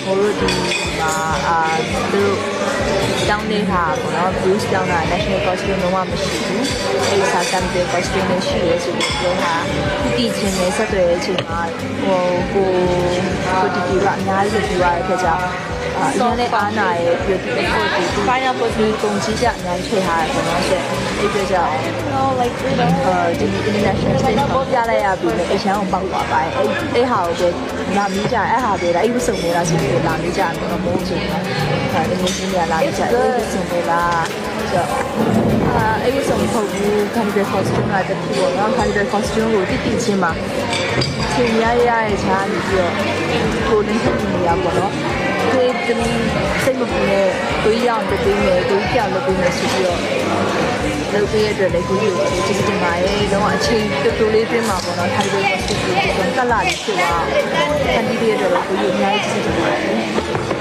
ဟိုတို့ဒီမှာသူတောင်းနေတာပေါ့နော် Bruce တောင်းတာ national costume လုံးဝမရှိဘူးအဲ့ဒီစာစမ်းတဲ့ costume နဲ့ရှိရဲဆိုပြီးပြောတာဒီချင်းနဲ့ဆက်သွယ်တဲ့အချိန်မှာဟိုဒီကအများကြီးပြောရတဲ့အခါကျအရင်လည်းအားနာရဲ့ပြီးတော့ဒီ pineapple ဒီကုန်ကြီးကြအများကြီးထည့်ထားတယ်ပေါ့နော်ဆိုအဲ့ဒီကြောင့် like freedom ဒီ international stage မှာပြလိုက်ရပြီလေအရန်ကိုပေါက်သွားပါတယ်အဲ့ဟာကိုပဲလာမိကြအဲ့ဟာပဲအဲ့ဒီစုံနေတာဆိုပြီးလာမိကြတယ်တော့မဟုတ်ဘူးဆိုတာဒီမျိုးကြီးများလာမိကြအဲ့ဒီစုံနေတာဆိုအဲ့ဒီစုံပုတ်ဘူး carnival costume ကတခုပေါ့နော် carnival costume ကိုတိတိချင်းမှာသင်ရရဲ့ခြားနေပြီးတော့ကိုလင်းထနေရပါတော့ဒီစိတ်မပူနဲ့ကိုကြီးအောင်တည်နေကိုကြီးပြောင်းလုပ်ပြီးနေဆိုပြီးတော့လုပ်ပေးရတဲ့လေကိုကြီးကိုကျေးဇူးတင်ပါတယ်တော့အချိန်တူတူလေးတွင်းမှာပေါ့နော် carnival costume ကိုတက်လာပြီးဖြစ်သွားဖန်တီးပေးရတဲ့ကိုကြီးအများကြီးကျေးဇူးတင်ပါတယ်